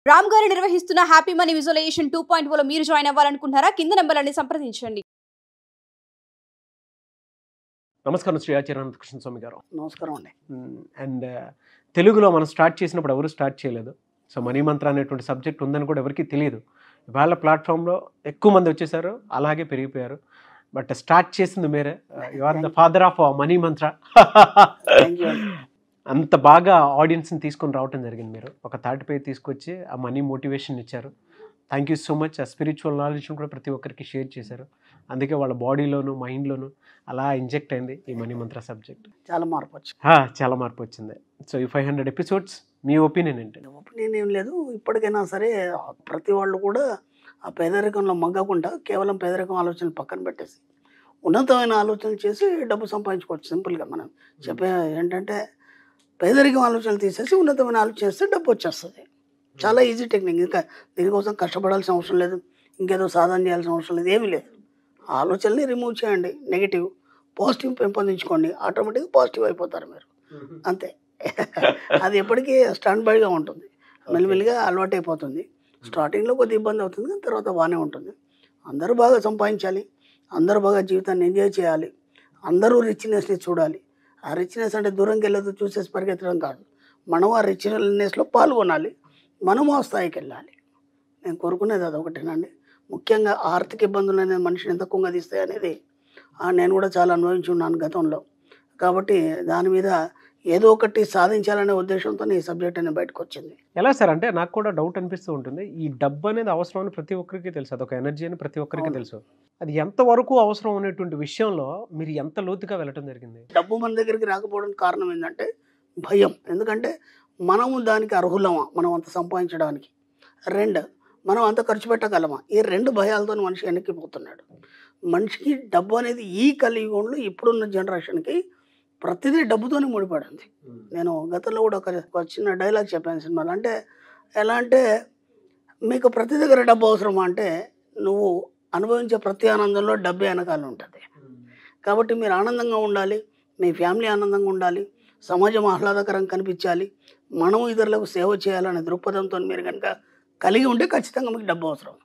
రామ్ గారు నిర్వహిస్తున్న happy money visualisation 2.0 లో మీరు జాయిన్ అవ్వాలనుకుంటున్నారా? కింద నంబర్లని సంప్రదించండి. నమస్కారం శ్రీ ఆచార్య కృష్ణ స్వామి గారు. నమస్కారం అండి. అండ్ తెలుగులో మనం స్టార్ట్ చేసినప్పుడు ఎవరు స్టార్ట్ చేయలేదు. సో మనీ మంత్ర అనేటువంటి సబ్జెక్ట్ ఉందని కూడా ఎవరికి తెలియదు. ఇవాళ ప్లాట్ఫామ్లో ఎక్కువ మంది వచ్చేసారు, అలాగే పెరిగిపోయారు. బట్ స్టార్ట్ చేసింది మీరే. You are the father of money mantra. అంత బాగా ఆడియన్స్ని తీసుకొని రావటం జరిగింది. మీరు ఒక తాటిపై తీసుకొచ్చి ఆ మనీ మోటివేషన్ ఇచ్చారు. Thank you so much. ఆ స్పిరిచువల్ నాలెడ్జ్ని కూడా ప్రతి ఒక్కరికి షేర్ చేశారు. అందుకే వాళ్ళ బాడీలోను మైండ్లోను అలా ఇంజెక్ట్ అయింది ఈ మనీ మంత్ర సబ్జెక్ట్. చాలా మార్పు వచ్చింది. చాలా మార్పు వచ్చింది. సో ఈ 500 ఎపిసోడ్స్ మీ ఒపీనియన్ ఏంటి? ఒపీనియన్ ఏం లేదు. ఇప్పటికైనా సరే ప్రతి వాళ్ళు కూడా ఆ పేదరికంలో మగ్గకుండా కేవలం పేదరికం ఆలోచనలు పక్కన పెట్టేసి ఉన్నతమైన ఆలోచనలు చేసి డబ్బు సంపాదించుకోవచ్చు. సింపుల్గా మనం చెప్పే ఏంటంటే పేదరికం ఆలోచనలు తీసేసి ఉన్నతమైన ఆలోచన చేస్తే డబ్బు వచ్చేస్తుంది. చాలా ఈజీ టెక్నిక్. ఇంకా దీనికోసం కష్టపడాల్సిన అవసరం లేదు, ఇంకేదో సాధన చేయాల్సిన అవసరం లేదు, ఏమీ లేదు. ఆ ఆలోచనని రిమూవ్ చేయండి. నెగిటివ్ పాజిటివ్ పెంపొందించుకోండి. ఆటోమేటిక్గా పాజిటివ్ అయిపోతారు మీరు. అంతే. అది ఎప్పటికీ స్టాండ్ బైగా ఉంటుంది. మెల్లిమెల్లిగా అలవాటు అయిపోతుంది. స్టార్టింగ్లో కొద్ది ఇబ్బంది అవుతుంది, కానీ తర్వాత బాగానే ఉంటుంది. అందరూ బాగా సంపాదించాలి, అందరూ బాగా జీవితాన్ని ఎంజాయ్ చేయాలి, అందరూ రిచ్నెస్ని చూడాలి. ఆ రిచ్నెస్ అంటే దూరంకి వెళ్ళదు, చూసేసి పరిగెత్తడం కాదు. మనం ఆ రిచ్నెస్లో పాల్గొనాలి, మనము ఆ స్థాయికి వెళ్ళాలి. నేను కోరుకునేది అదొకటేనండి. ముఖ్యంగా ఆర్థిక ఇబ్బందులు అనేది మనిషిని ఎంత కుంగదీస్తాయి అనేది నేను కూడా చాలా అనుభవించి ఉన్నాను గతంలో. కాబట్టి దాని మీద ఏదో ఒకటి సాధించాలనే ఉద్దేశంతో ఈ సబ్జెక్ట్ అనేది బయటకు వచ్చింది. ఎలా సార్ అంటే నాకు కూడా డౌట్ అనిపిస్తూ ఉంటుంది. ఈ డబ్బు అనేది అవసరం అని ప్రతి ఒక్కరికి తెలుసు, అదొక ఎనర్జీ అని ప్రతి ఒక్కరికి తెలుసు. అది ఎంతవరకు అవసరం అనేటువంటి విషయంలో మీరు ఎంత లోతుగా వెళ్ళటం జరిగింది? డబ్బు మన దగ్గరికి రాకపోవడానికి కారణం ఏంటంటే భయం. ఎందుకంటే మనము దానికి అర్హులమా, మనం అంత సంపాదించడానికి? రెండు, మనం అంత ఖర్చు పెట్టగలమా? ఈ రెండు భయాలతో మనిషి వెనక్కిపోతున్నాడు. మనిషికి డబ్బు అనేది ఈ కలియుగంలో ఇప్పుడున్న జనరేషన్కి ప్రతిదీ డబ్బుతోనే ముడిపడింది. నేను గతంలో కూడా ఒక చిన్న డైలాగ్ చెప్పాను సినిమాలో. అంటే ఎలా అంటే, మీకు ప్రతి దగ్గర డబ్బు అవసరమా అంటే, నువ్వు అనుభవించే ప్రతి ఆనందంలో డబ్బే వెనకాల ఉంటుంది. కాబట్టి మీరు ఆనందంగా ఉండాలి, మీ ఫ్యామిలీ ఆనందంగా ఉండాలి, సమాజం ఆహ్లాదకరంగా కనిపించాలి, మనము ఇతరులకు సేవ చేయాలనే దృక్పథంతో మీరు కనుక కలిగి ఉంటే ఖచ్చితంగా మీకు డబ్బు అవసరం.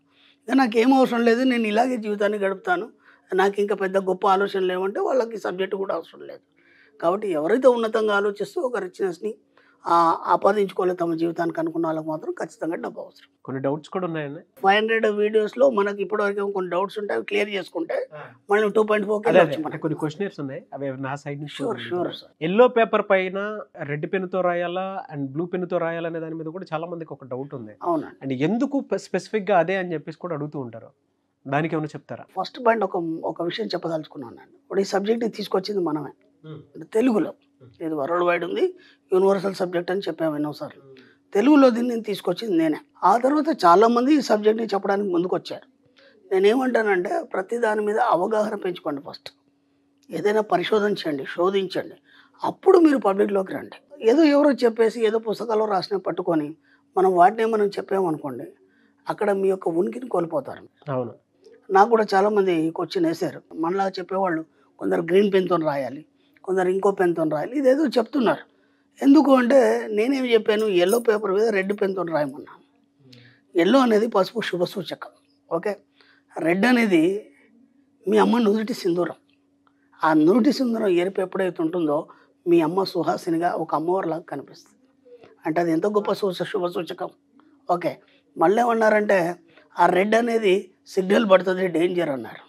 ఇక నాకేం అవసరం లేదు, నేను ఇలాగే జీవితాన్ని గడుపుతాను, నాకు ఇంకా పెద్ద గొప్ప ఆలోచనలు లేవంటే వాళ్ళకి సబ్జెక్టు కూడా అవసరం లేదు. కాబట్టి ఎవరైతే ఉన్నతంగా ఆలోచిస్తూ ఒక రిచ్నెస్ని ఆపాదించుకోలేదు తమ జీవితానికి అనుకున్న వాళ్ళకి మాత్రం ఖచ్చితంగా డబ్బు అవసరం. కొన్ని డౌట్స్ కూడా ఉన్నాయండి. 500 వీడియోస్లో మనకి ఇప్పటివరకు కొన్ని డౌట్స్ ఉంటాయి, అవి క్లియర్ చేసుకుంటే మనం 2.4 కొన్ని క్వశ్చన్స్ ఉన్నాయి, అవి నా సైడ్ నుంచి. Sure sir. ఎల్లో పేపర్ పైన రెడ్ పెన్తో రాయాలా అండ్ బ్లూ పెన్తో రాయాలనే దాని మీద కూడా చాలా మందికి ఒక డౌట్ ఉంది. అవునండి. అండ్ ఎందుకు స్పెసిఫిక్గా అదే అని చెప్పేసి కూడా అడుగుతూ ఉంటారు. దానికి ఏమైనా చెప్తారా? ఫస్ట్ పాయింట్ ఒక విషయం చెప్పదలుచుకున్నాను. ఇప్పుడు ఈ సబ్జెక్ట్ని తీసుకొచ్చింది మనమే తెలుగులో. ఇది వరల్డ్ వైడ్ ఉంది, యూనివర్సల్ సబ్జెక్ట్ అని చెప్పాము ఎన్నోసార్లు. తెలుగులో దీన్ని నేను తీసుకొచ్చింది నేనే. ఆ తర్వాత చాలామంది ఈ సబ్జెక్ట్ని చెప్పడానికి ముందుకు వచ్చారు. నేనేమంటానంటే, ప్రతి దాని మీద అవగాహన పెంచుకోండి. ఫస్ట్ ఏదైనా పరిశోధన చేయండి, శోధించండి, అప్పుడు మీరు పబ్లిక్లోకి రండి. ఏదో ఎవరో చెప్పేసి ఏదో పుస్తకాల్లో రాసిన పట్టుకొని మనం చెప్పామనుకోండి, అక్కడ మీ యొక్క ఉనికిని కోల్పోతారు. అవును. నాకు కూడా చాలామంది క్వశ్చన్ వేశారు. మనలా చెప్పేవాళ్ళు కొందరు గ్రీన్ పెన్తో రాయాలి, కొందరు ఇంకో పెన్తో రాయాలి, ఇదేదో చెప్తున్నారు. ఎందుకు అంటే నేనేం చెప్పాను, ఎల్లో పేపర్ మీద రెడ్ పెన్తో రాయమన్నాను. ఎల్లో అనేది పసుపు శుభ సూచకం. ఓకే. రెడ్ అనేది మీ అమ్మ నుదుటి సింధూరం. ఆ నుదుటి సింధూరం ఎరుపు ఎప్పుడైతే ఉంటుందో మీ అమ్మ సుహాసినిగా ఒక అమ్మవారిలాగా కనిపిస్తుంది. అంటే అది ఎంత గొప్ప శుభ సూచకం. ఓకే. మళ్ళీ ఏమన్నారంటే, ఆ రెడ్ అనేది సిగ్నల్ పడుతుంది, డేంజర్ అన్నారు.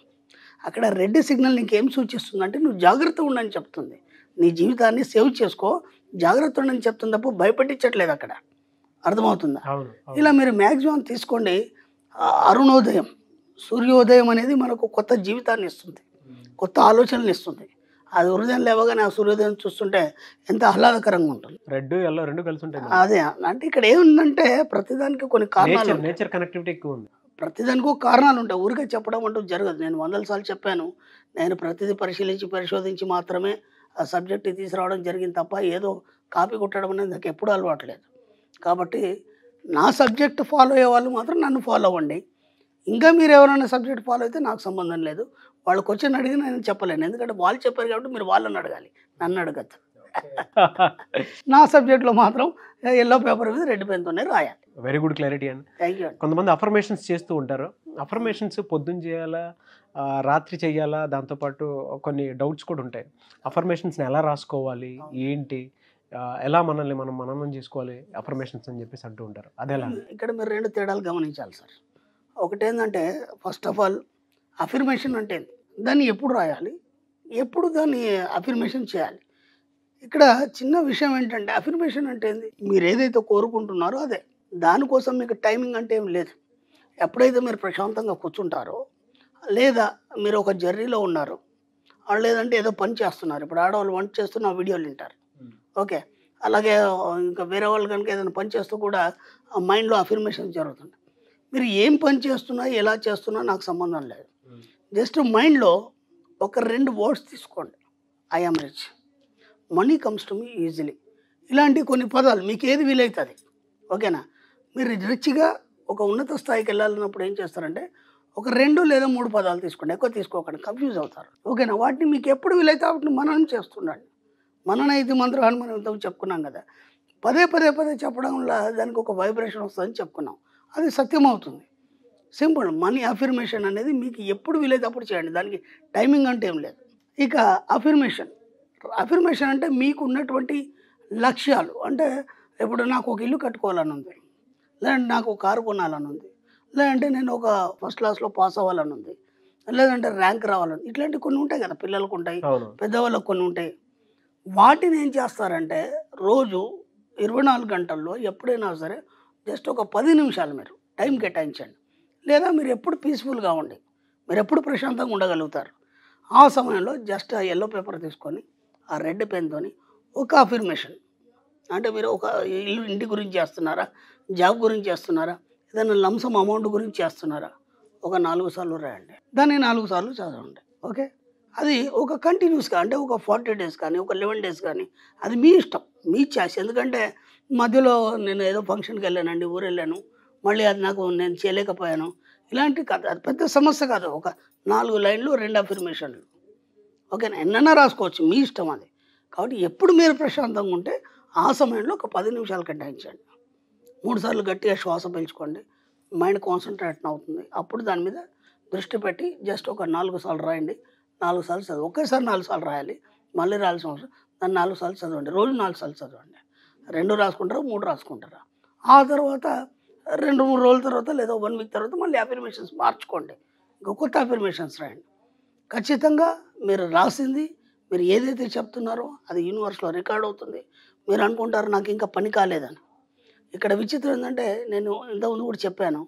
అక్కడ రెడ్ సిగ్నల్ నీకేం సూచిస్తుంది అంటే, నువ్వు జాగ్రత్త ఉండని చెప్తుంది. నీ జీవితాన్ని సేవ్ చేసుకో, జాగ్రత్త ఉండని చెప్తుంది తప్ప భయపెట్టించట్లేదు అక్కడ. అర్థమవుతుందా? ఇలా మీరు మ్యాక్సిమం తీసుకోండి. అరుణోదయం, సూర్యోదయం అనేది మనకు కొత్త జీవితాన్ని ఇస్తుంది, కొత్త ఆలోచనలు ఇస్తుంది. అది ఉదయం లేవగానే ఆ సూర్యోదయం చూస్తుంటే ఎంత ఆహ్లాదకరంగా ఉంటుంది. రెడ్ ఎల్లో రెండు కలిసి ఉంటాయి. అదే అంటే ఇక్కడ ఏముందంటే, ప్రతిదానికి కొన్ని కారణాలు, నేచర్ కనెక్టివిటీ ఎక్కువ ఉంది. ప్రతిదానికి ఒక కారణాలు ఉంటాయి. ఊరికే చెప్పడం అంటూ జరగదు. నేను 100 సార్లు చెప్పాను. నేను ప్రతిదీ పరిశోధించి మాత్రమే ఆ సబ్జెక్ట్ తీసుకురావడం జరిగింది తప్ప ఏదో కాపీ కొట్టడం అనేది నాకు ఎప్పుడూ అలవాట్లేదు. కాబట్టి నా సబ్జెక్ట్ ఫాలో అయ్యే వాళ్ళు మాత్రం నన్ను ఫాలో అవ్వండి. ఇంకా మీరు ఎవరైనా సబ్జెక్ట్ ఫాలో అయితే నాకు సంబంధం లేదు. వాళ్ళు క్వశ్చన్ అడిగినా నేను చెప్పలేను, ఎందుకంటే వాళ్ళు చెప్పారు కాబట్టి మీరు వాళ్ళని అడగాలి, నన్ను అడగద్దు. నా సబ్జెక్ట్లో మాత్రం ఎల్లో పేపర్ మీద రెడ్ పెన్తోనే రాయాలి. వెరీ గుడ్ క్లారిటీ అండి. థ్యాంక్ యూ అండి. కొంతమంది అఫర్మేషన్స్ చేస్తూ ఉంటారు. అఫర్మేషన్స్ పొద్దున్న చేయాలా, రాత్రి చేయాలా, దాంతోపాటు కొన్ని డౌట్స్ కూడా ఉంటాయి. అఫర్మేషన్స్ని ఎలా రాసుకోవాలి, ఏంటి, ఎలా మనల్ని మనం మననం చేసుకోవాలి అఫర్మేషన్స్ అని చెప్పేసి అంటూ ఉంటారు. అదెలా? ఇక్కడ మీరు 2 తేడాలు గమనించాలి సార్. ఒకటేంటంటే ఫస్ట్ ఆఫ్ ఆల్ అఫర్మేషన్ అంటే ఏంది? దాన్ని ఎప్పుడు రాయాలి, ఎప్పుడు దాన్ని అఫర్మేషన్ చేయాలి. ఇక్కడ చిన్న విషయం ఏంటంటే అఫర్మేషన్ అంటే ఏంది? మీరు ఏదైతే కోరుకుంటున్నారో అదే. దానికోసం మీకు టైమింగ్ అంటే ఏం లేదు. ఎప్పుడైతే మీరు ప్రశాంతంగా కూర్చుంటారో, లేదా మీరు ఒక జర్నీలో ఉన్నారు, లేదంటే ఏదో పని చేస్తున్నారు. ఇప్పుడు ఆడవాళ్ళు వంట చేస్తున్న వీడియోలు వింటారు. ఓకే, అలాగే ఇంకా వేరే వాళ్ళు కనుక ఏదైనా పని చేస్తూ కూడా మైండ్లో అఫర్మేషన్ జరుగుతుంది. మీరు ఏం పని చేస్తున్నా, ఎలా చేస్తున్నా నాకు సంబంధం లేదు. జస్ట్ మైండ్లో ఒక 2 వర్డ్స్ తీసుకోండి. I am rich, money comes to me easily. ఇలాంటి కొన్ని పదాలు మీకు ఏది వీలవుతుంది. ఓకేనా? మీరు రిచ్గా ఒక ఉన్నత స్థాయికి వెళ్ళాలన్నప్పుడు ఏం చేస్తారంటే ఒక 2 లేదా 3 పదాలు తీసుకోండి. ఎక్కువ తీసుకోకండి, కన్ఫ్యూజ్ అవుతారు. ఓకేనా? వాటిని మీకు ఎప్పుడు వీలైతే వాటిని మననం చేస్తుండండి. మననైతే మంత్రం అని మనం ఇంతకు చెప్పుకున్నాం కదా. పదే చెప్పడం వల్ల దానికి ఒక వైబ్రేషన్ వస్తుందని చెప్పుకున్నాం. అది సత్యం అవుతుంది. సింపుల్. మనీ అఫర్మేషన్ అనేది మీకు ఎప్పుడు వీలైతే అప్పుడు చేయండి. దానికి టైమింగ్ అంటే ఏం లేదు. ఇక అఫర్మేషన్ అంటే మీకు ఉన్నటువంటి లక్ష్యాలు. అంటే ఇప్పుడు నాకు ఒక ఇల్లు కట్టుకోవాలని ఉంది, లేదంటే నాకు ఒక కారు కొనాలని ఉంది, లేదంటే నేను ఒక ఫస్ట్ క్లాస్లో పాస్ అవ్వాలని ఉంది, లేదంటే ర్యాంక్ రావాలని, ఇట్లాంటివి కొన్ని ఉంటాయి కదా. పిల్లలకు ఉంటాయి, పెద్దవాళ్ళకు కొన్ని ఉంటాయి. వాటిని ఏం చేస్తారంటే రోజు 24 గంటల్లో ఎప్పుడైనా సరే జస్ట్ ఒక 10 నిమిషాలు మీరు టైం కేటాయించండి. లేదా మీరు ఎప్పుడు పీస్ఫుల్గా ఉండి, మీరు ఎప్పుడు ప్రశాంతంగా ఉండగలుగుతారు. ఆ సమయంలో జస్ట్ ఆ ఎల్లో పేపర్ తీసుకొని ఆ రెడ్ పెన్తో ఒక అఫర్మేషన్, అంటే మీరు ఒక ఇంటి గురించి చేస్తున్నారా, జాబ్ గురించి చేస్తున్నారా, ఏదైనా లంసమ్ అమౌంట్ గురించి చేస్తున్నారా, ఒక 4 సార్లు రాయండి. దాన్ని 4 సార్లు చదవండి. ఓకే, అది ఒక కంటిన్యూస్గా, అంటే ఒక 40 డేస్ కానీ, ఒక 11 డేస్ కానీ, అది మీ ఇష్టం, మీ చాయిస్. ఎందుకంటే మధ్యలో నేను ఏదో ఫంక్షన్కి వెళ్ళానండి, ఊరు వెళ్ళాను, మళ్ళీ అది నాకు నేను చేయలేకపోయాను, ఇలాంటి కాదు. అది పెద్ద సమస్య కాదు. ఒక 4 లైన్లు 2 అఫర్మేషన్లు. ఓకేనా? ఎన్నైనా రాసుకోవచ్చు, మీ ఇష్టం అది. కాబట్టి ఎప్పుడు మీరు ప్రశాంతంగా ఉంటే ఆ సమయంలో ఒక 10 నిమిషాలు కేటాయించండి. 3 సార్లు గట్టిగా శ్వాస పీల్చుకోండి. మైండ్ కాన్సన్ట్రేషన్ అవుతుంది. అప్పుడు దాని మీద దృష్టి పెట్టి జస్ట్ ఒక 4 సార్లు రాయండి. 4 సార్లు చదవండి. ఒకేసారి 4 సార్లు రాయాలి, మళ్ళీ రాయాల్సిన అవసరం. దాన్ని 4 సార్లు చదవండి. రోజు 4 సార్లు చదవండి. 2 రాసుకుంటారా, 3 రాసుకుంటారా. ఆ తర్వాత 2-3 రోజుల తర్వాత లేదా 1 వీక్ తర్వాత మళ్ళీ అఫర్మేషన్స్ మార్చుకోండి. ఇంకో కొత్త అఫర్మేషన్స్ రాయండి. ఖచ్చితంగా మీరు రాసింది, మీరు ఏదైతే చెప్తున్నారో అది యూనివర్స్లో రికార్డ్ అవుతుంది. మీరు అనుకుంటారు నాకు ఇంకా పని కాలేదని. ఇక్కడ విచిత్రం ఏంటంటే, నేను ఇంతకుముందు కూడా చెప్పాను,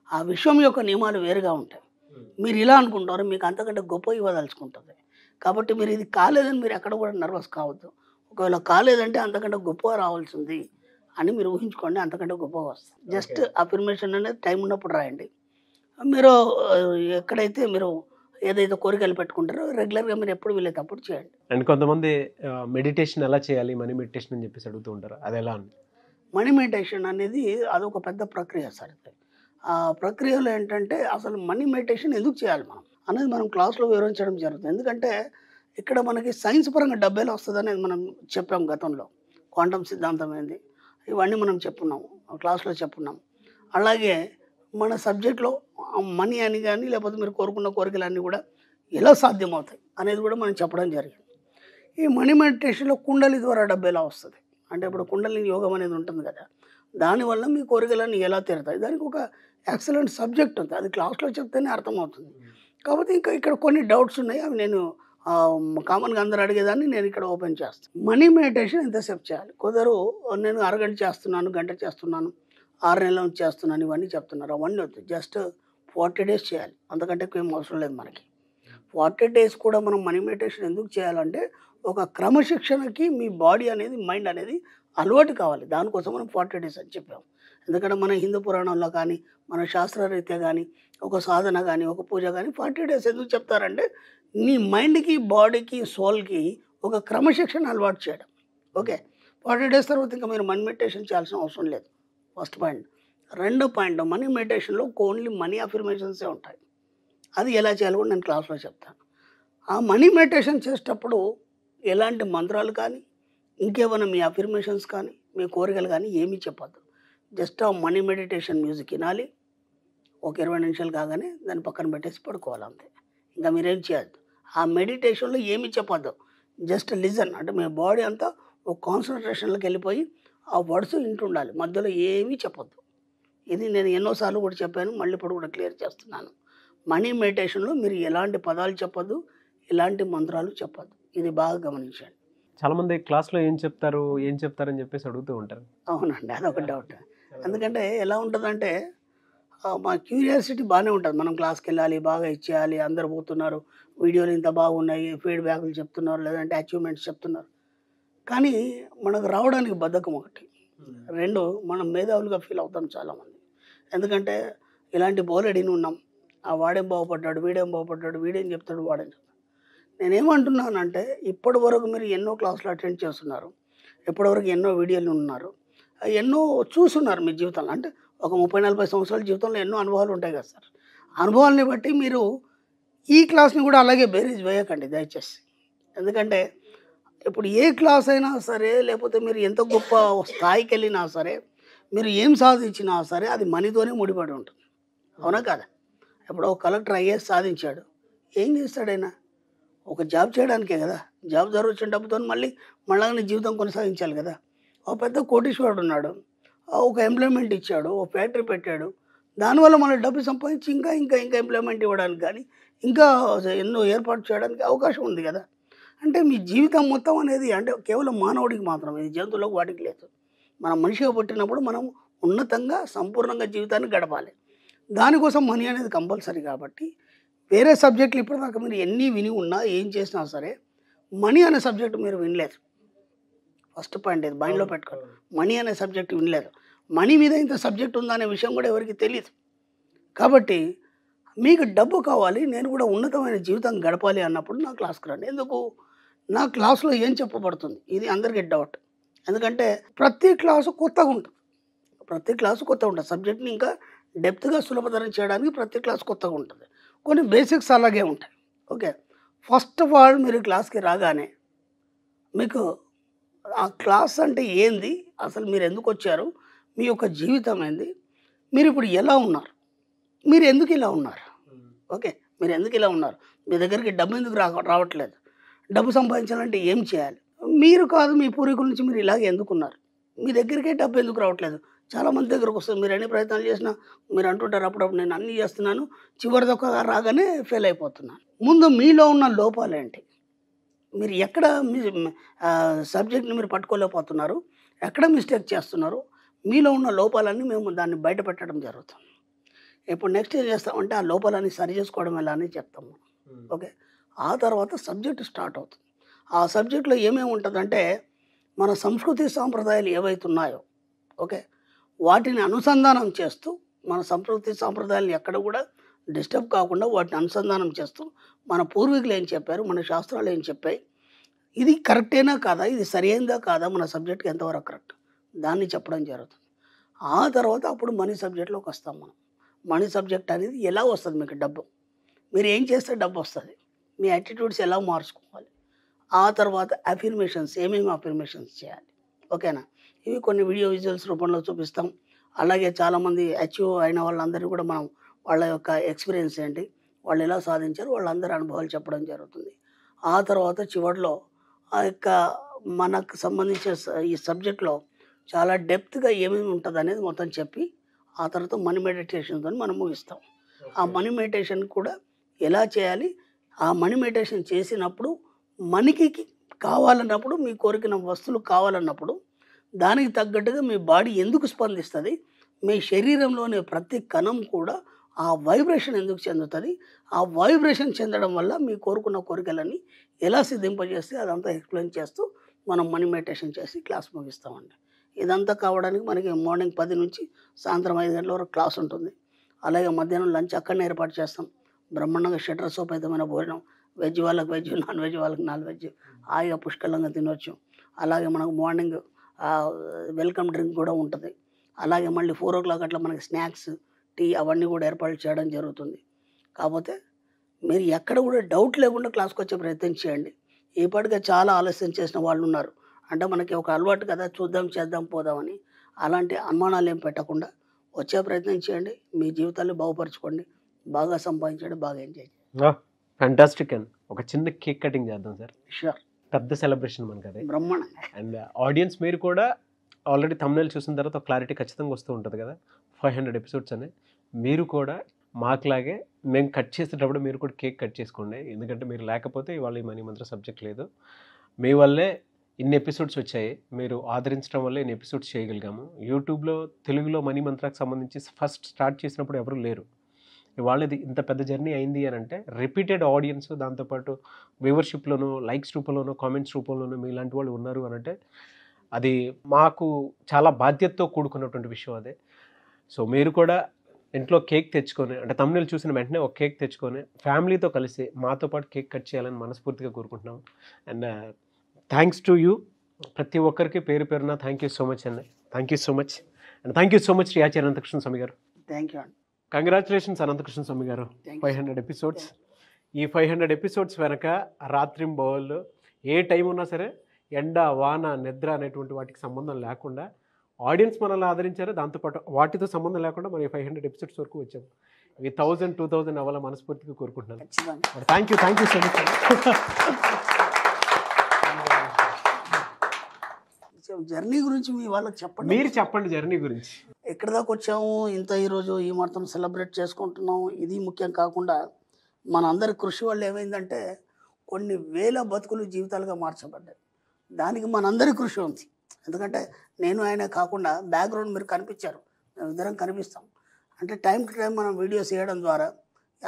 ఆ విశ్వం యొక్క నియమాలు వేరుగా ఉంటాయి. మీరు ఇలా అనుకుంటారు, మీకు అంతకంటే గొప్ప ఇవ్వదలుచుకుంటుంది. కాబట్టి మీరు ఇది కాలేదని మీరు ఎక్కడ కూడా నర్వస్ కావద్దు. ఒకవేళ కాలేదంటే అంతకంటే గొప్ప రావాల్సింది అని మీరు ఊహించుకోండి, అంతకంటే గొప్పగా వస్తుంది. జస్ట్ అఫర్మేషన్ అనేది టైం ఉన్నప్పుడు రాయండి. మీరు ఎక్కడైతే మీరు ఏదైతే కోరికలు పెట్టుకుంటారో రెగ్యులర్గా మీరు ఎప్పుడు వీలైతే అప్పుడు చేయండి. అండ్ కొంతమంది మెడిటేషన్ ఎలా చేయాలి, మనీ మెడిటేషన్ అని చెప్పేసి అడుగుతూ ఉంటారు. అది ఎలా అండి? మనీ మెడిటేషన్ అనేది అదొక పెద్ద ప్రక్రియ సార్. ఆ ప్రక్రియలో ఏంటంటే అసలు మనీ మెడిటేషన్ ఎందుకు చేయాలి మనం అనేది మనం క్లాస్లో వివరించడం జరుగుతుంది. ఎందుకంటే ఇక్కడ మనకి సైన్స్ పరంగా డబ్బు ఎలా వస్తుంది అనేది మనం చెప్పాం గతంలో. క్వాంటమ్ సిద్ధాంతం ఏంది, ఇవన్నీ మనం చెప్పున్నాము, క్లాస్లో చెప్పున్నాం. అలాగే మన సబ్జెక్ట్లో మనీ అని కానీ లేకపోతే మీరు కోరుకున్న కోరికలన్నీ కూడా ఎలా సాధ్యమవుతాయి అనేది కూడా మనం చెప్పడం జరిగింది. ఈ మనీ మెడిటేషన్లో కుండలి ద్వారా డబ్బు ఎలా వస్తుంది అంటే, ఇప్పుడు కుండలి యోగం అనేది ఉంటుంది కదా, దానివల్ల మీ కోరికలన్నీ ఎలా తీరుతాయి, దానికి ఒక ఎక్సలెంట్ సబ్జెక్ట్ ఉంది. అది క్లాస్లో చెప్తేనే అర్థమవుతుంది. కాబట్టి ఇంకా ఇక్కడ కొన్ని డౌట్స్ ఉన్నాయి, అవి నేను కామన్గా అందరూ అడిగేదాన్ని నేను ఇక్కడ ఓపెన్ చేస్తాను. మనీ మెడిటేషన్ ఎంతసేపు చేయాలి? కొందరు నేను అరగంట చేస్తున్నాను, గంట చేస్తున్నాను, 6 నెలల నుంచి చేస్తున్నాను, ఇవన్నీ చెప్తున్నారు. అవన్నీ వద్దు. జస్ట్ 40 డేస్ చేయాలి, అంతకంటే ఎక్కువ ఏం అవసరం లేదు మనకి. 40 డేస్ కూడా మనం మనీ మెడిటేషన్ ఎందుకు చేయాలంటే, ఒక క్రమశిక్షణకి మీ బాడీ అనేది, మైండ్ అనేది అలవాటు కావాలి. దానికోసం మనం 40 డేస్ అని చెప్పాము. ఎందుకంటే మన హిందూ పురాణంలో కానీ, మన శాస్త్రరీత్యా కానీ, ఒక సాధన కానీ, ఒక పూజ కానీ 40 డేస్ ఎందుకు చెప్తారంటే, నీ మైండ్కి, బాడీకి, సోల్కి ఒక క్రమశిక్షణ అలవాటు చేయడం. ఓకే, 40 డేస్ తర్వాత ఇంకా మీరు మనీ మెడిటేషన్ చేయాల్సిన అవసరం లేదు. First point. రెండో పాయింట్, మనీ మెడిటేషన్లో ఓన్లీ మనీ అఫర్మేషన్సే ఉంటాయి. అది ఎలా చేయాలో కూడా నేను క్లాస్లో చెప్తాను. ఆ మనీ మెడిటేషన్ చేసేటప్పుడు ఎలాంటి మంత్రాలు కానీ, ఇంకేమైనా మీ అఫర్మేషన్స్ కానీ, మీ కోరికలు కానీ ఏమీ చెప్పద్దు. జస్ట్ ఆ మనీ మెడిటేషన్ మ్యూజిక్ వినాలి. ఒక 20 నిమిషాలు కాగానే దాన్ని పక్కన పెట్టేసి పడుకోవాలి అంతే. ఇంకా మీరేం చేయొద్దు. ఆ మెడిటేషన్‌లో ఏమి చెప్పొద్దు. Just listen. అంటే మీ బాడీ అంతా ఒక కాన్సంట్రేషన్‌లోకి వెళ్ళిపోయి ఆ వర్డ్స్ వింటుండాలి. మధ్యలో ఏమీ చెప్పొద్దు. ఇది నేను ఎన్నో సార్లు కూడా చెప్పాను. మళ్ళీ ఇప్పుడు కూడా క్లియర్ చేస్తున్నాను. మనీ మెడిటేషన్‌లో మీరు ఎలాంటి పదాలు చెప్పొద్దు. ఎలాంటి మంత్రాలు చెప్పొద్దు. ఇది బాగా గమనించండి. చాలామంది క్లాస్‌లో ఏం చెప్తారని చెప్పేసి అడుగుతూ ఉంటారు. అవునండి. అదొక డౌట్. ఎందుకంటే ఎలా ఉంటదంటే మా క్యూరియాసిటీ బాగానే ఉంటుంది. మనం క్లాస్‌కెళ్ళాలి, బాగా ఇచ్చేయాలి, అందరూ పోతున్నారు, వీడియోలు ఇంత బాగున్నాయి, ఫీడ్‌బ్యాక్‌లు చెప్తున్నారు, లేదంటే అచీవ్‌మెంట్స్ చెప్తున్నారు. కానీ మనకు రావడానికి బద్ధకం ఒకటి. 2 మనం మేధావులుగా ఫీల్ అవుతాం చాలామంది. ఎందుకంటే ఇలాంటి బోలెడిని ఉన్నాం. వాడేం బాగుపడ్డాడు, వీడేం బాగుపడ్డాడు, వీడేం చెప్తాడు, వాడేం చెప్తాడు. నేనేమంటున్నానంటే ఇప్పటి వరకు మీరు ఎన్నో క్లాసులు అటెండ్ చేస్తున్నారు. ఇప్పటివరకు ఎన్నో వీడియోలు ఉన్నారు. ఎన్నో చూసున్నారు మీ జీవితంలో. అంటే ఒక 30, 40 సంవత్సరాల జీవితంలో ఎన్నో అనుభవాలు ఉంటాయి కదా సార్. అనుభవాల్ని బట్టి మీరు ఈ క్లాస్‌ని కూడా అలాగే బేరీజ్ వేయకండి దయచేసి. ఎందుకంటే ఇప్పుడు ఏ క్లాస్ అయినా సరే, లేకపోతే మీరు ఎంత గొప్ప స్థాయికెళ్ళినా సరే, మీరు ఏం సాధించినా సరే అది మనీతోనే ముడిపడి ఉంటుంది. అవునా కాదా? ఇప్పుడు ఒక కలెక్టర్ ఐఏఎస్ సాధించాడు. ఏం చేస్తాడైనా? ఒక జాబ్ చేయడానికే కదా. జాబ్ ద్వారా వచ్చిన డబ్బుతోని మళ్ళా జీవితం కొనసాగించాలి కదా. ఒక పెద్ద కోటీశ్వరుడు ఉన్నాడు. ఒక ఎంప్లాయ్మెంట్ ఇచ్చాడు, ఒక ఫ్యాక్టరీ పెట్టాడు. దానివల్ల మన డబ్బు సంపాదించి ఇంకా ఎంప్లాయ్మెంట్ ఇవ్వడానికి కానీ, ఇంకా ఎన్నో ఏర్పాటు చేయడానికి అవకాశం ఉంది కదా. అంటే మీ జీవితం మొత్తం అనేది అంటే కేవలం మానవుడికి మాత్రమే, ఇది జంతువులకు వాటికి లేదు. మనం మనిషిగా పుట్టినప్పుడు మనం ఉన్నతంగా సంపూర్ణంగా జీవితాన్ని గడపాలి. దానికోసం మనీ అనేది కంపల్సరీ. కాబట్టి వేరే సబ్జెక్టులు ఇప్పటిదాకా మీరు ఎన్ని విని ఉన్నా, ఏం చేసినా సరే మనీ అనే సబ్జెక్ట్ మీరు వినలేదు. ఫస్ట్ పాయింట్ ఇది మైండ్లో పెట్టుకోండి. మనీ అనే సబ్జెక్ట్ వినలేదు. మనీ మీద ఇంత సబ్జెక్ట్ ఉందా అనే విషయం కూడా ఎవరికి తెలియదు. కాబట్టి మీకు డబ్బు కావాలి, నేను కూడా ఉన్నతమైన జీవితం గడపాలి అన్నప్పుడు నా క్లాస్కి రండి. ఎందుకు? నా క్లాస్లో ఏం చెప్పబడుతుంది ఇది అందరికీ డౌట్. ఎందుకంటే ప్రతి క్లాసు కొత్తగా ఉంటుంది. సబ్జెక్ట్ని ఇంకా డెప్త్గా సులభతరం చేయడానికి ప్రతి క్లాస్ కొత్తగా ఉంటుంది. కొన్ని బేసిక్స్ అలాగే ఉంటాయి. ఓకే, ఫస్ట్ ఆఫ్ ఆల్ మీరు క్లాస్కి రాగానే మీకు ఆ క్లాస్ అంటే ఏంది, అసలు మీరు ఎందుకు వచ్చారు, మీ యొక్క జీవితం ఏంది, మీరు ఇప్పుడు ఎలా ఉన్నారు, మీరు ఎందుకు ఇలా ఉన్నారు, ఓకే, మీరు ఎందుకు ఇలా ఉన్నారు, మీ దగ్గరికి డబ్బు ఎందుకు రావట్లేదు, డబ్బు సంపాదించాలంటే ఏం చేయాలి, మీరు కాదు మీ పూర్వీకుల నుంచి మీరు ఇలాగే ఎందుకున్నారు, మీ దగ్గరికే డబ్బు ఎందుకు రావట్లేదు. చాలామంది దగ్గరకు వస్తుంది. మీరు ఎన్ని ప్రయత్నాలు చేసినా మీరు అంటుంటారు అప్పుడప్పుడు నేను అన్నీ చేస్తున్నాను, చివరిదొక రాగానే ఫెయిల్ అయిపోతున్నాను. ముందు మీలో ఉన్న లోపాలేంటి, మీరు ఎక్కడ మీ సబ్జెక్ట్ని మీరు పట్టుకోలేకపోతున్నారు, ఎక్కడ మిస్టేక్ చేస్తున్నారు, మీలో ఉన్న లోపాలన్నీ మేము దాన్ని బయట పెట్టడం జరుగుతుంది. ఇప్పుడు నెక్స్ట్ ఏం చేస్తామంటే ఆ లోపాలన్నీ సరి చేసుకోవడం ఎలా అని చెప్తాము. ఓకే, ఆ తర్వాత సబ్జెక్ట్ స్టార్ట్ అవుతుంది. ఆ సబ్జెక్ట్లో ఏమేమి ఉంటుందంటే మన సంస్కృతి సాంప్రదాయాలు ఏవైతున్నాయో, ఓకే, వాటిని అనుసంధానం చేస్తూ మన సంస్కృతి సాంప్రదాయాలు ఎక్కడ కూడా డిస్టర్బ్ కాకుండా వాటిని అనుసంధానం చేస్తూ మన పూర్వీకులు ఏం చెప్పారు, మన శాస్త్రాలు ఏం చెప్పాయి, ఇది కరెక్టేనా కాదా, ఇది సరైనదా కాదా, మన సబ్జెక్ట్కి ఎంతవరకు కరెక్ట్, దాన్ని చెప్పడం జరుగుతుంది. ఆ తర్వాత అప్పుడు మనీ సబ్జెక్ట్లోకి వస్తాం మనం. మనీ సబ్జెక్ట్ అనేది ఎలా వస్తుంది, మీకు డబ్బు, మీరు ఏం చేస్తే డబ్బు వస్తుంది, మీ యాటిట్యూడ్స్ ఎలా మార్చుకోవాలి, ఆ తర్వాత అఫర్మేషన్స్ ఏమేమి అఫర్మేషన్స్ చేయాలి, ఓకేనా. ఇవి కొన్ని వీడియో విజువల్స్ రూపంలో చూపిస్తాం. అలాగే చాలామంది అచీవ్ అయిన వాళ్ళందరినీ కూడా మనం వాళ్ళ యొక్క ఎక్స్పీరియన్స్ ఏంటి, వాళ్ళు ఎలా సాధించారు, వాళ్ళందరి అనుభవాలు చెప్పడం జరుగుతుంది. ఆ తర్వాత చివరిలో ఆ యొక్క మనకు సంబంధించిన ఈ సబ్జెక్ట్లో చాలా డెప్త్గా ఏమేమి ఉంటుంది అనేది మొత్తం చెప్పి ఆ తర్వాత మనీ మెడిటేషన్తో మనం ముగిస్తాం. ఆ మనీ మెడిటేషన్ కూడా ఎలా చేయాలి, ఆ మనీ మెడిటేషన్ చేసినప్పుడు మనకి కావాలన్నప్పుడు, మీ కోరికన వస్తువులు కావాలన్నప్పుడు దానికి తగ్గట్టుగా మీ బాడీ ఎందుకు స్పందిస్తుంది, మీ శరీరంలోని ప్రతి కణం కూడా ఆ వైబ్రేషన్ ఎందుకు చెందుతుంది, ఆ వైబ్రేషన్ చెందడం వల్ల మీ కోరుకున్న కోరికలన్నీ ఎలా సిద్ధింపజేస్తే అదంతా ఎక్స్ప్లెయిన్ చేస్తూ మనం మనీ మెడిటేషన్ చేసి క్లాస్ ముగిస్తామండి. ఇదంతా కావడానికి మనకి మార్నింగ్ 10 నుంచి సాయంత్రం 5 గంటల వరకు క్లాస్ ఉంటుంది. అలాగే మధ్యాహ్నం లంచ్ అక్కడనే ఏర్పాటు చేస్తాం. బ్రహ్మాండంగా షడ్రసోపేతమైన భోజనం, వెజ్ వాళ్ళకి వెజ్, నాన్ వెజ్ వాళ్ళకి నాన్ వెజ్, హాయిగా పుష్కలంగా తినవచ్చు. అలాగే మనకు మార్నింగ్ వెల్కమ్ డ్రింక్ కూడా ఉంటుంది. అలాగే మళ్ళీ 4 o'clock అట్లా మనకి స్నాక్స్, టీ అవన్నీ కూడా ఏర్పాటు చేయడం జరుగుతుంది. కాకపోతే మీరు ఎక్కడ కూడా డౌట్ లేకుండా క్లాస్కి వచ్చే ప్రయత్నం చేయండి. ఇప్పటికే చాలా ఆలస్యం చేసిన వాళ్ళు ఉన్నారు. అంటే మనకి ఒక అలవాటు కదా, చూద్దాం చేద్దాం పోదామని. అలాంటి అనుమానాలు ఏం పెట్టకుండా వచ్చే ప్రయత్నం చేయండి. మీ జీవితాన్ని బాగుపరచుకోండి, బాగా సంపాదించండి, బాగా ఎంజాయ్ చేయండి. ఫ్యాంటాస్టిక్ అండ్ ఒక చిన్న కేక్ కటింగ్ చేద్దాం సార్. షూర్, పెద్ద సెలబ్రేషన్ మనకి అది. బ్రహ్మాండంగా. అండ్ ఆడియన్స్ మీరు కూడా ఆల్రెడీ thumbnail చూసిన తర్వాత క్లారిటీ ఖచ్చితంగా వస్తూ ఉంటుంది కదా, 500 ఎపిసోడ్స్ అని. మీరు కూడా మాకులాగే మేము కట్ చేసేటప్పుడు మీరు కూడా కేక్ కట్ చేసుకోండి. ఎందుకంటే మీరు లేకపోతే ఇవాళ ఈ మనీ మంత్ర సబ్జెక్ట్ లేదు. మీ వల్లే ఇన్ని ఎపిసోడ్స్ వచ్చాయి, మీరు ఆదరించడం వల్లే ఇన్ని ఎపిసోడ్స్ చేయగలిగాము. యూట్యూబ్లో తెలుగులో మనీ మంత్రాకి సంబంధించి ఫస్ట్ స్టార్ట్ చేసినప్పుడు ఎవరు లేరు. ఇవాళ ఇది ఇంత పెద్ద జర్నీ అయింది అని అంటే రిపీటెడ్ ఆడియన్స్, దాంతోపాటు వ్యూవర్షిప్లోనూ, లైక్స్ రూపంలోనూ, కామెంట్స్ రూపంలోనూ మీలాంటి వాళ్ళు ఉన్నారు అని అంటే అది మాకు చాలా బాధ్యతతో కూడుకున్నటువంటి విషయం అదే. సో మీరు కూడా ఇంట్లో కేక్ తెచ్చుకొని, అంటే thumbnail చూసిన వెంటనే ఒక కేక్ తెచ్చుకొని ఫ్యామిలీతో కలిసి మాతో పాటు కేక్ కట్ చేయాలని మనస్ఫూర్తిగా కోరుకుంటున్నాం. అండ్ థ్యాంక్స్ టు యూ, ప్రతి ఒక్కరికి పేరు పేరున థ్యాంక్ యూ సో మచ్ అండి. Thank you so much and thank you so much Sriyacharya Anantakrishna Swami గారు. థ్యాంక్ యూ అండి. కంగ్రాచులేషన్స్ అనంతకృష్ణ స్వామి గారు, 500 ఎపిసోడ్స్. ఈ 500 ఎపిసోడ్స్ వెనక రాత్రింబవళ్ళు ఏ టైం ఉన్నా సరే, ఎండ వాన నిద్ర అనేటువంటి వాటికి సంబంధం లేకుండా ఆడియన్స్ మనల్ని ఆదరించారు. దాంతోపాటు వాటితో సంబంధం లేకుండా మనం 500 ఎపిసోడ్స్ వరకు వచ్చాం. ఇవి 1000, 2000 అవ్వాల మనస్ఫూర్తిగా కోరుకుంటున్నాను. ఖచ్చితంగా. Thank you so much. Journey గురించి మీ వాళ్ళకి చెప్పండి. మీరు చెప్పండి జర్నీ గురించి. ఎక్కడి దాకా వచ్చాము, ఇంత ఈరోజు ఈ మాత్రం సెలబ్రేట్ చేసుకుంటున్నాం, ఇది ముఖ్యం కాకుండా మన అందరి కృషి వల్ల ఏమైందంటే కొన్ని వేల బతుకులు జీవితాలుగా మార్చబడ్డాయి. దానికి మనందరి కృషి ఉంది. ఎందుకంటే నేను ఆయన కాకుండా బ్యాక్గ్రౌండ్ మీరు కనిపించారు, మేము ఇద్దరం కనిపిస్తాం. అంటే టైం టు టైం మనం వీడియోస్ చేయడం ద్వారా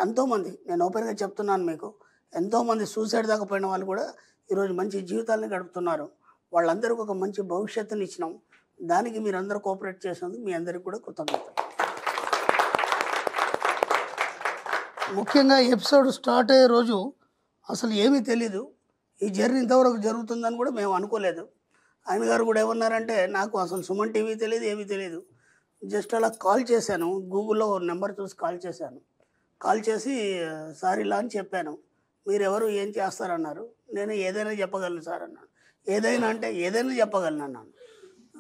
ఎంతోమంది, నేను ఓపెన్గా చెప్తున్నాను మీకు, ఎంతోమంది సూసైడ్ దాకా పోయిన వాళ్ళు కూడా ఈరోజు మంచి జీవితాలను గడుపుతున్నారు. వాళ్ళందరికీ ఒక మంచి భవిష్యత్తుని ఇచ్చినాం. దానికి మీరందరూ కోఆపరేట్ చేసినందుకు మీ అందరికీ కూడా కృతజ్ఞతలు. ముఖ్యంగా ఎపిసోడ్ స్టార్ట్ అయ్యే రోజు అసలు ఏమీ తెలీదు, ఈ జర్నీ ఇంతవరకు జరుగుతుందని కూడా మేము అనుకోలేదు. ఆయన గారు కూడా ఏమన్నారంటే, నాకు అసలు సుమన్ టీవీ తెలియదు, ఏమీ తెలియదు, జస్ట్ అలా కాల్ చేశాను, గూగుల్లో నెంబర్ చూసి కాల్ చేశాను. కాల్ చేసి సార్ ఇలా అని చెప్పాను, మీరెవరు ఏం చేస్తారన్నారు. నేను ఏదైనా చెప్పగలను సార్ అన్నాను. ఏదైనా అంటే ఏదైనా చెప్పగలను అన్నాను.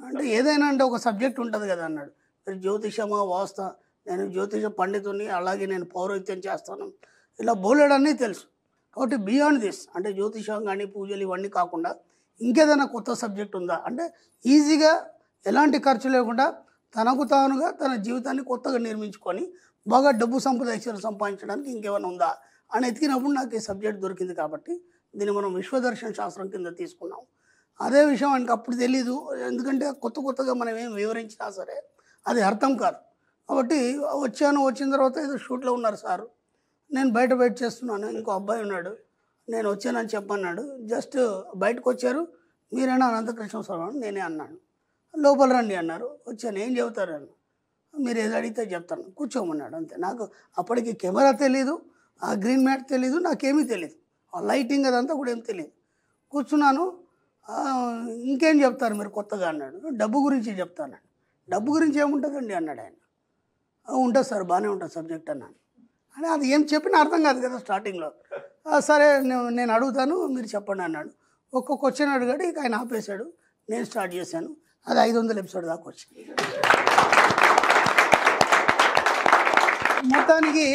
అంటే ఏదైనా అంటే ఒక సబ్జెక్ట్ ఉంటుంది కదా అన్నాడు. మీరు జ్యోతిషమా, వాస్త, నేను జ్యోతిష పండితుని, అలాగే నేను పౌరోహిత్యం చేస్తాను, ఇలా బోలెడన్నీ తెలుసు. కాబట్టి బియాండ్ దిస్, అంటే జ్యోతిషం కానీ పూజలు ఇవన్నీ కాకుండా ఇంకేదైనా కొత్త సబ్జెక్ట్ ఉందా అంటే ఈజీగా ఎలాంటి ఖర్చు లేకుండా తనకు తానుగా తన జీవితాన్ని కొత్తగా నిర్మించుకొని బాగా డబ్బు సంపాదించడానికి ఇంకేమైనా ఉందా అని ఎతికినప్పుడు నాకు ఈ సబ్జెక్ట్ దొరికింది. కాబట్టి దీన్ని మనం విశ్వదర్శన శాస్త్రం కింద తీసుకున్నాం. అదే విషయం ఆయనకు అప్పుడు తెలీదు, ఎందుకంటే కొత్తగా మనం ఏం వివరించినా సరే అది అర్థం కాదు. కాబట్టి వచ్చిన తర్వాత ఏదో షూట్లో ఉన్నారు సార్, నేను బయట చేస్తున్నాను, ఇంకో అబ్బాయి ఉన్నాడు, నేను వచ్చానని చెప్పన్నాడు. జస్ట్ బయటకు వచ్చారు, మీరైనా అనంతకృష్ణ స్వామి నేనే అన్నాను. లోపల రండి అన్నారు, వచ్చాను. ఏం చెబుతారు అన్న, మీరు ఏది అడిగితే చెప్తాను, కూర్చోమన్నాడు. అంతే. నాకు అప్పటికి కెమెరా తెలీదు, ఆ గ్రీన్ మ్యాట్ తెలీదు, నాకేమీ తెలీదు, ఆ లైటింగ్ అదంతా కూడా ఏం తెలియదు. కూర్చున్నాను. ఇంకేం చెప్తారు మీరు కొత్తగా అన్నాడు. డబ్బు గురించి చెప్తాను. డబ్బు గురించి ఏముంటుందండి అన్నాడు ఆయన. ఉంటుంది సార్, బాగానే ఉంటుంది సబ్జెక్ట్ అన్నాను. అని అది ఏం చెప్పినా అర్థం కాదు కదా స్టార్టింగ్లో. సరే నేను అడుగుతాను, మీరు చెప్పండి అన్నాడు. ఒక్కొక్క క్వశ్చన్ అడిగాడు, ఇక ఆయన ఆపేశాడు. నేను స్టార్ట్ చేశాను. అది 500 ఎపిసోడ్ దాకా వచ్చింది. మొత్తానికి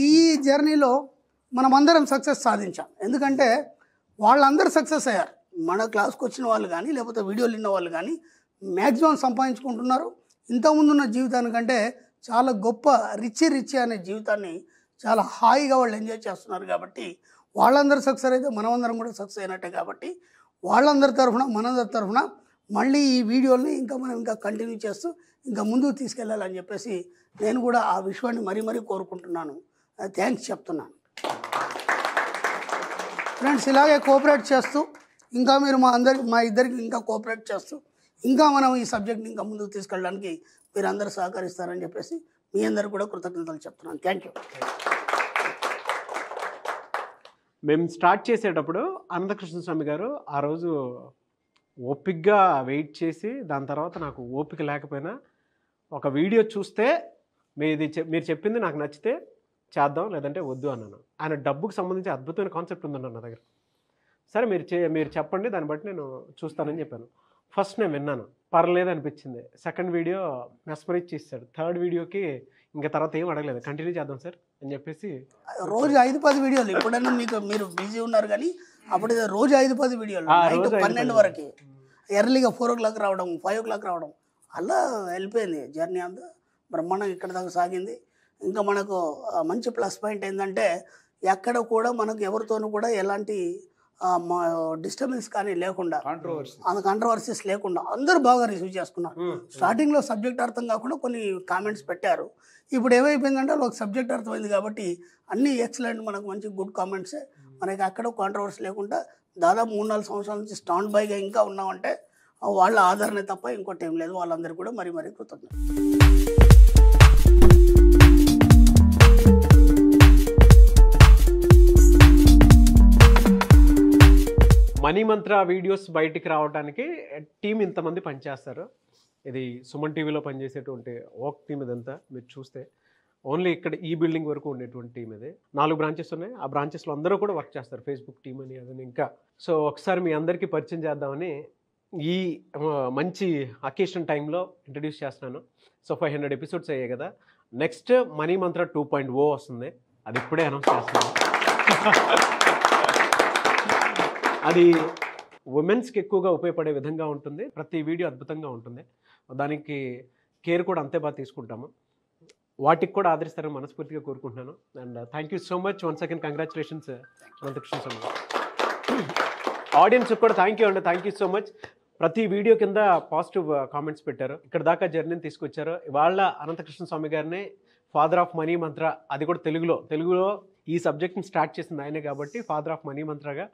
ఈ జర్నీలో మనమందరం సక్సెస్ సాధించాం. ఎందుకంటే వాళ్ళందరూ సక్సెస్ అయ్యారు. మన క్లాస్కి వచ్చిన వాళ్ళు కానీ, లేకపోతే వీడియోలు విన్న వాళ్ళు కానీ మ్యాక్సిమం సంపాదించుకుంటున్నారు. ఇంతకుముందున్న జీవితానికంటే చాలా గొప్ప రిచ్ అనే జీవితాన్ని చాలా హాయిగా వాళ్ళు ఎంజాయ్ చేస్తున్నారు. కాబట్టి వాళ్ళందరూ సక్సెస్ అయితే మనమందరం కూడా సక్సెస్ అయినట్టే. కాబట్టి వాళ్ళందరి తరఫున, మనందరి తరఫున మళ్ళీ ఈ వీడియోని మనం ఇంకా కంటిన్యూ చేస్తూ ఇంకా ముందుకు తీసుకెళ్ళాలని చెప్పేసి నేను కూడా ఆ విషయాన్ని మరీ కోరుకుంటున్నాను. థ్యాంక్స్ చెప్తున్నాను. ఫ్రెండ్స్, ఇలాగే కోఆపరేట్ చేస్తూ ఇంకా మీరు మా ఇద్దరికి ఇంకా కోఆపరేట్ చేస్తూ ఇంకా మనం ఈ సబ్జెక్ట్ని ఇంకా ముందుకు తీసుకెళ్ళడానికి మీరు అందరూ సహకరిస్తారని చెప్పేసి మీ అందరూ కూడా కృతజ్ఞతలు చెప్తున్నాను. Thank you. మేము స్టార్ట్ చేసేటప్పుడు అనంతకృష్ణ స్వామి గారు ఆ రోజు ఓపిక్గా వెయిట్ చేసి, దాని తర్వాత నాకు ఓపిక లేకపోయినా ఒక వీడియో చూస్తే మీరు చెప్పింది నాకు నచ్చితే చేద్దాం, లేదంటే వద్దు అన్నాను. ఆయన డబ్బుకు సంబంధించి అద్భుతమైన కాన్సెప్ట్ ఉందన్న నా దగ్గర. సరే మీరు చెప్పండి, దాన్ని బట్టి నేను చూస్తానని చెప్పాను. ఫస్ట్ నేను విన్నాను, పర్లేదు అనిపించింది. సెకండ్ వీడియో మెస్మరైజ్ చేస్తాడు. థర్డ్ వీడియోకి ఇంకా తర్వాత ఏం అడగలేదు, కంటిన్యూ చేద్దాం సార్ అని చెప్పేసి. రోజు 5-10 వీడియోలు. ఎప్పుడైనా మీరు బిజీ ఉన్నారు కానీ అప్పుడు రోజు 5-10 వీడియోలు, నైట్ 12 వరకు, ఎర్లీగా 4 o'clock రావడం, 5 o'clock రావడం, అలా వెళ్ళిపోయింది జర్నీ అంతా బ్రహ్మాండంగా ఇక్కడ దాకా సాగింది. ఇంకా మనకు మంచి ప్లస్ పాయింట్ ఏంటంటే ఎక్కడ కూడా మనకు ఎవరితోనూ కూడా ఎలాంటి డిస్టర్బెన్స్ కానీ లేకుండా, కాంట్రవర్సీస్ లేకుండా అందరూ బాగా రిసీవ్ చేసుకున్నారు. స్టార్టింగ్లో సబ్జెక్ట్ అర్థం కాకుండా కొన్ని కామెంట్స్ పెట్టారు. ఇప్పుడు ఏమైపోయిందంటే ఒక సబ్జెక్ట్ అర్థమైంది కాబట్టి అన్నీ ఎక్సలెంట్, మనకు మంచి గుడ్ కామెంట్సే. మనకి అక్కడ కాంట్రవర్సీ లేకుండా దాదాపు 3-4 సంవత్సరాల నుంచి స్టాండ్ బైగా ఇంకా ఉన్నామంటే వాళ్ళ ఆదరణ తప్ప ఇంకోటి ఏం లేదు. వాళ్ళందరూ కూడా మరీ కృతజ్ఞతలు. మనీ మంత్ర వీడియోస్ బయటికి రావడానికి టీం ఇంతమంది పనిచేస్తారు. ఇది సుమన్ టీవీలో పనిచేసేటువంటి వర్క్ టీం. ఇదంతా మీరు చూస్తే ఓన్లీ ఇక్కడ ఈ బిల్డింగ్ వరకు ఉండేటువంటి టీం ఇది. 4 బ్రాంచెస్ ఉన్నాయి. ఆ బ్రాంచెస్లో అందరూ కూడా వర్క్ చేస్తారు. ఫేస్బుక్ టీం అని అదని ఇంకా. సో ఒకసారి మీ అందరికీ పరిచయం చేద్దామని ఈ మంచి అకేషన్ టైంలో ఇంట్రడ్యూస్ చేస్తున్నాను. సో 500 ఎపిసోడ్స్ అయ్యాయి కదా. నెక్స్ట్ మనీ మంత్ర 2.0 వస్తుంది. అది ఇప్పుడే అనౌన్స్ చేస్తున్నాను. అది ఉమెన్స్కి ఎక్కువగా ఉపయోగపడే విధంగా ఉంటుంది. ప్రతి వీడియో అద్భుతంగా ఉంటుంది. దానికి కేర్ కూడా అంతే బాగా తీసుకుంటాము. వాటికి కూడా ఆదరిస్తారని మనస్ఫూర్తిగా కోరుకుంటున్నాను. And thank you so much once again. Congratulations Anantakrishna Swami. ఆడియన్స్కి కూడా థ్యాంక్ యూ అండి. Thank you so much. ప్రతి వీడియో కింద పాజిటివ్ కామెంట్స్ పెట్టారు. ఇక్కడ దాకా జర్నీని తీసుకొచ్చారు. ఇవాళ అనంతకృష్ణ స్వామి గారిని ఫాదర్ ఆఫ్ మనీ మంత్ర, అది కూడా తెలుగులో ఈ సబ్జెక్ట్ని స్టార్ట్ చేసింది ఆయనే కాబట్టి ఫాదర్ ఆఫ్ మనీ మంత్రగా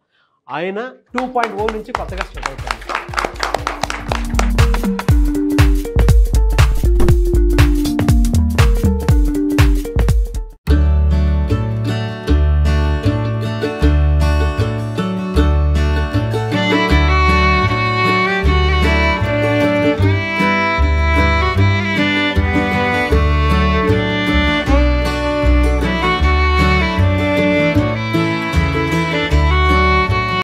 ఆయన 2.0 నుంచి కొత్తగా స్టార్ట్ అవుతారు.